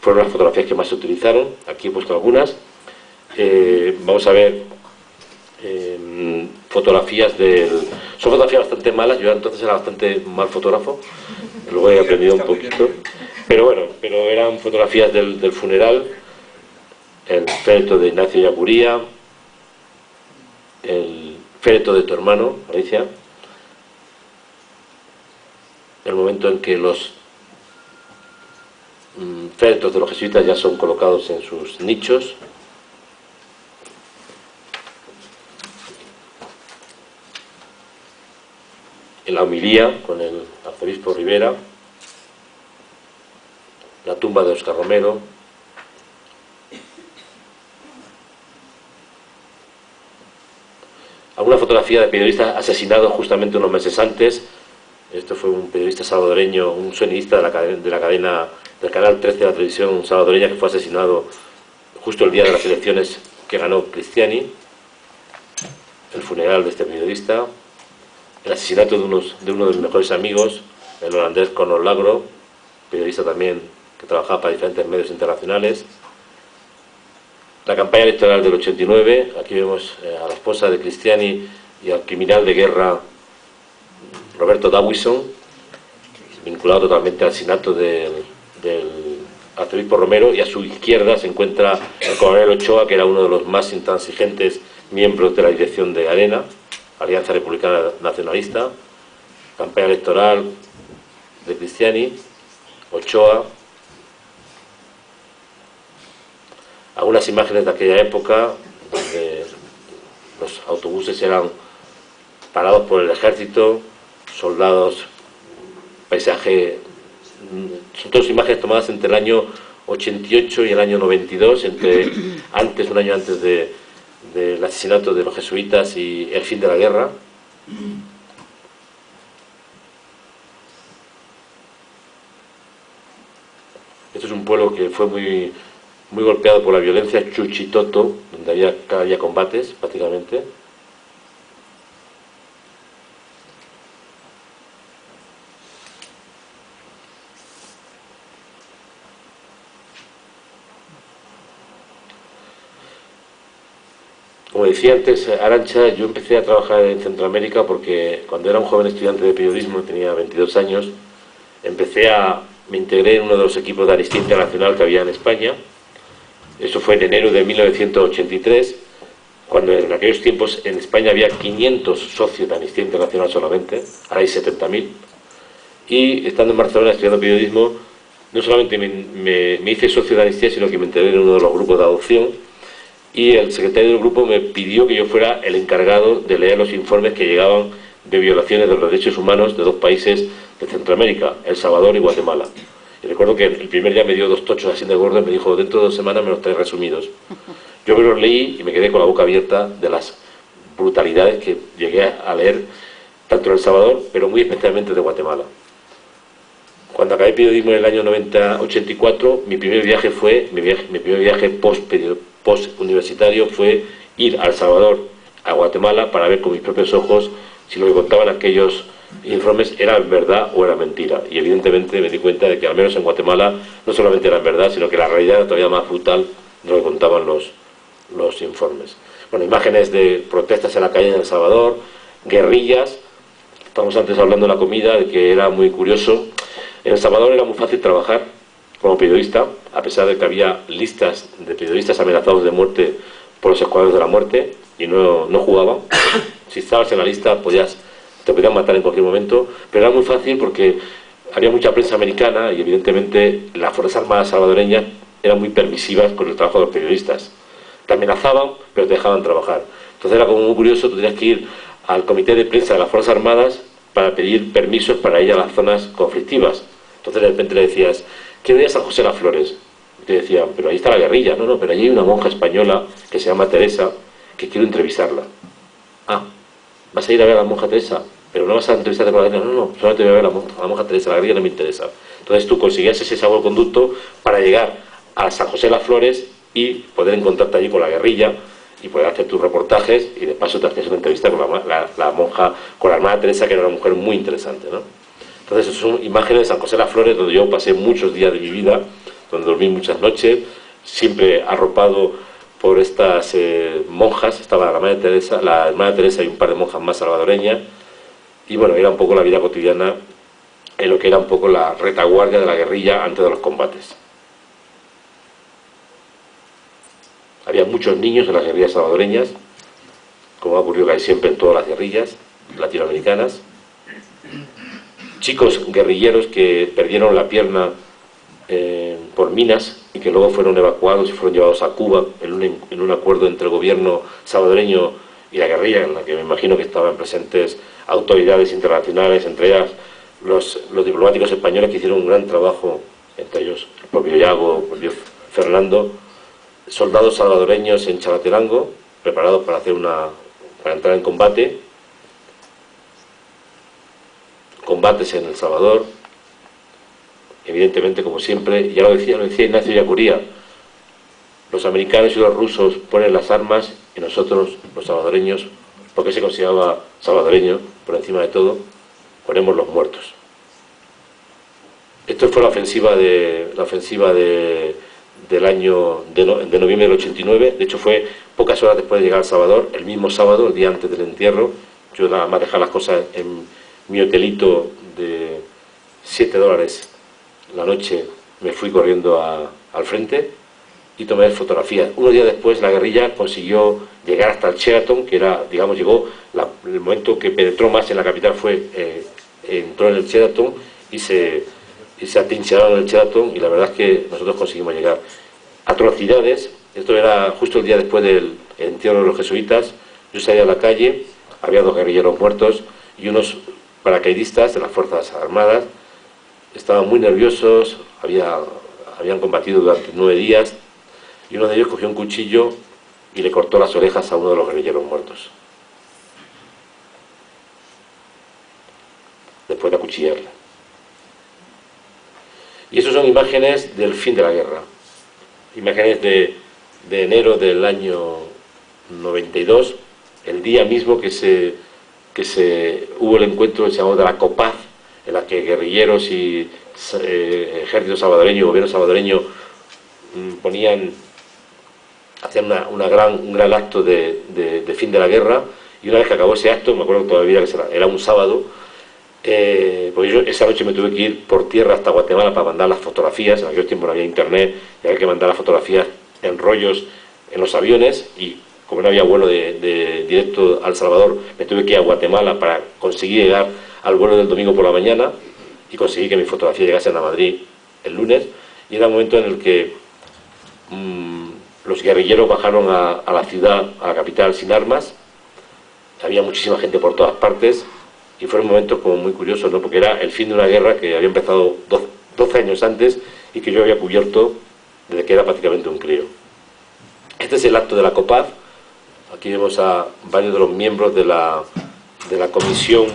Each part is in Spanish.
fueron las fotografías que más se utilizaron. Aquí he puesto algunas. Vamos a ver fotografías son fotografías bastante malas. Yo entonces era bastante mal fotógrafo, luego he aprendido un poquito, pero bueno, eran fotografías del funeral, el féretro de Ignacio Yacuría, el féretro de tu hermano, Alicia, el momento en que los féretros de los jesuitas ya son colocados en sus nichos. En la homilía con el arzobispo Rivera, la tumba de Óscar Romero, alguna fotografía de periodistas asesinados justamente unos meses antes. Esto fue un periodista salvadoreño, un sonidista de la cadena del canal 13 de la televisión salvadoreña, que fue asesinado justo el día de las elecciones que ganó Cristiani. El funeral de este periodista, el asesinato de uno de mis mejores amigos, el holandés Conor Lagro, periodista también que trabajaba para diferentes medios internacionales. La campaña electoral del 89, aquí vemos a la esposa de Cristiani y al criminal de guerra Roberto Dawison, vinculado totalmente al asesinato del arzobispo Romero, y a su izquierda se encuentra el coronel Ochoa, que era uno de los más intransigentes miembros de la dirección de ARENA, Alianza Republicana Nacionalista. Campaña electoral de Cristiani, Ochoa. Algunas imágenes de aquella época, donde los autobuses eran parados por el ejército, soldados, paisaje. Son todas imágenes tomadas entre el año 88 y el año 92, un año antes del asesinato de los jesuitas y el fin de la guerra. Esto es un pueblo que fue muy golpeado por la violencia, Chuchitoto, donde había cada día combates prácticamente. Como decía antes Arantxa, yo empecé a trabajar en Centroamérica porque cuando era un joven estudiante de periodismo, tenía 22 años, me integré en uno de los equipos de Amnistía Internacional que había en España. Eso fue en enero de 1983, cuando en aquellos tiempos en España había 500 socios de Amnistía Internacional solamente, ahora hay 70.000. Y estando en Barcelona estudiando periodismo, no solamente me hice socio de Amnistía, sino que me integré en uno de los grupos de adopción, y el secretario del grupo me pidió que yo fuera el encargado de leer los informes que llegaban de violaciones de los derechos humanos de dos países de Centroamérica, El Salvador y Guatemala. Y recuerdo que el primer día me dio 2 tochos así de gordo y me dijo, dentro de 2 semanas me los traes resumidos. Yo me los leí y me quedé con la boca abierta de las brutalidades que llegué a leer, tanto en El Salvador, pero muy especialmente de Guatemala. Cuando acabé periodismo en el año 84, mi primer viaje post-universitario fue ir a El Salvador, a Guatemala, para ver con mis propios ojos si lo que contaban aquellos informes era verdad o era mentira. Y evidentemente me di cuenta de que al menos en Guatemala no solamente era verdad, sino que la realidad era todavía más brutal de lo que contaban los informes. Bueno, imágenes de protestas en la calle de El Salvador, guerrillas. Estamos antes hablando de la comida, de que era muy curioso. En El Salvador era muy fácil trabajar como periodista, a pesar de que había listas de periodistas amenazados de muerte por los escuadrones de la muerte, y no jugaban. Si estabas en la lista te podían matar en cualquier momento, pero era muy fácil porque había mucha prensa americana y evidentemente las Fuerzas Armadas salvadoreñas eran muy permisivas con el trabajo de los periodistas. Te amenazaban, pero te dejaban trabajar. Entonces era como muy curioso, tú tenías que ir al comité de prensa de las Fuerzas Armadas para pedir permisos para ir a las zonas conflictivas. Entonces de repente le decías, quiero ir a San José de las Flores. Y te decían, pero ahí está la guerrilla. No, pero allí hay una monja española que se llama Teresa, que quiero entrevistarla. Ah, ¿vas a ir a ver a la monja Teresa? Pero no vas a entrevistarte con la guerrilla. No, solamente voy a ver a la monja Teresa, la guerrilla no me interesa. Entonces tú conseguías ese salvoconducto para llegar a San José de las Flores y poder encontrarte allí con la guerrilla y poder hacer tus reportajes, y de paso te hacías una entrevista con la monja, con la hermana Teresa, que era una mujer muy interesante, ¿no? Entonces son imágenes de San José de las Flores, donde yo pasé muchos días de mi vida donde dormí muchas noches, siempre arropado por estas monjas. Estaba la hermana Teresa y un par de monjas más salvadoreñas, y bueno, era un poco la vida cotidiana en lo que era un poco la retaguardia de la guerrilla antes de los combates. Había muchos niños en las guerrillas salvadoreñas, como ha ocurrido casi siempre en todas las guerrillas latinoamericanas. Chicos guerrilleros que perdieron la pierna por minas y que luego fueron evacuados y fueron llevados a Cuba en un acuerdo entre el gobierno salvadoreño y la guerrilla, en la que me imagino que estaban presentes autoridades internacionales, entre ellas los diplomáticos españoles, que hicieron un gran trabajo, entre ellos el propio Yago, el propio Fernando. Soldados salvadoreños en Chalatenango, preparados para entrar en combate. Combates en El Salvador, evidentemente, como siempre, ya lo decía Ignacio Ellacuría, los americanos y los rusos ponen las armas y nosotros, los salvadoreños, porque se consideraba salvadoreño por encima de todo, ponemos los muertos. Esto fue la ofensiva del año de noviembre del 89. De hecho, fue pocas horas después de llegar a El Salvador, el mismo sábado, el día antes del entierro. Yo nada más dejar las cosas en mi hotelito de $7 la noche, me fui corriendo al frente y tomé fotografías. Unos días después la guerrilla consiguió llegar hasta el Sheraton, que era, digamos, el momento que penetró más en la capital entró en el Sheraton y se atrincheraron en el Sheraton, y la verdad es que nosotros conseguimos llegar. Atrocidades. Esto era justo el día después del entierro de los jesuitas. Yo salí a la calle, había 2 guerrilleros muertos y unos paracaidistas de las Fuerzas Armadas. Estaban muy nerviosos, habían combatido durante 9 días, y uno de ellos cogió un cuchillo y le cortó las orejas a uno de los guerrilleros muertos, después de acuchillarle. Y esas son imágenes del fin de la guerra, imágenes de enero del año 92, el día mismo que hubo el encuentro que se llamó de la COPAZ, en la que guerrilleros y ejército salvadoreño, gobierno salvadoreño, hacían un gran acto de fin de la guerra. Y una vez que acabó ese acto, me acuerdo todavía que era un sábado, porque yo esa noche me tuve que ir por tierra hasta Guatemala para mandar las fotografías. En aquel tiempo no había internet y había que mandar las fotografías en rollos en los aviones, y como no había vuelo de directo a El Salvador, me tuve que ir a Guatemala para conseguir llegar al vuelo del domingo por la mañana, y conseguí que mis fotografías llegasen a Madrid el lunes. Y era un momento en el que los guerrilleros bajaron a la ciudad, a la capital, sin armas. Había muchísima gente por todas partes, y fueron momentos como muy curiosos, ¿no? Porque era el fin de una guerra que había empezado 12 años antes y que yo había cubierto desde que era prácticamente un crío. Este es el acto de la COPAZ. Aquí vemos a varios de los miembros de la comisión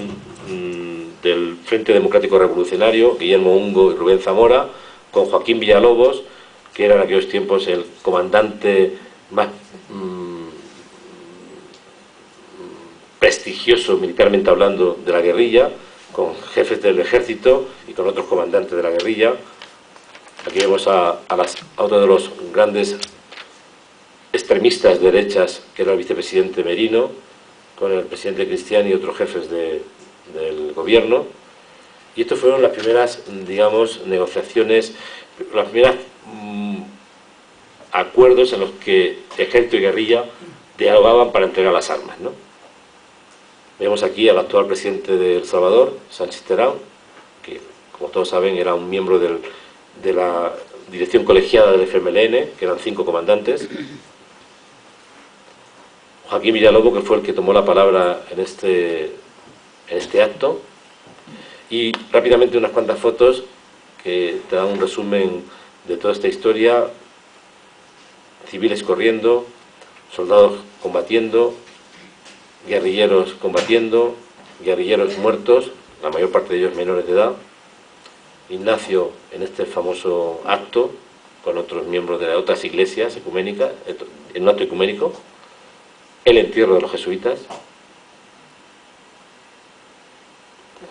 del Frente Democrático Revolucionario, Guillermo Ungo y Rubén Zamora, con Joaquín Villalobos, que era en aquellos tiempos el comandante más prestigioso militarmente hablando de la guerrilla, con jefes del ejército y con otros comandantes de la guerrilla. Aquí vemos a otro de los grandes extremistas derechas, que era el vicepresidente Merino, con el presidente Cristiani y otros jefes del gobierno. Y estas fueron las primeras, digamos, negociaciones, las primeras acuerdos en los que ejército y guerrilla dialogaban para entregar las armas, ¿no? Vemos aquí al actual presidente de El Salvador, Sánchez Terán, que, como todos saben, era un miembro de la dirección colegiada del FMLN, que eran 5 comandantes. Joaquín Villalobos, que fue el que tomó la palabra en este acto. Y rápidamente unas cuantas fotos que te dan un resumen de toda esta historia. Civiles corriendo, soldados combatiendo, guerrilleros combatiendo, guerrilleros muertos, la mayor parte de ellos menores de edad. Ignacio en este famoso acto, con otros miembros de otras iglesias ecuménicas, en un acto ecuménico. El entierro de los jesuitas.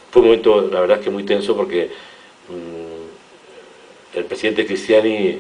Fue un momento, la verdad, que muy tenso, porque el presidente Cristiani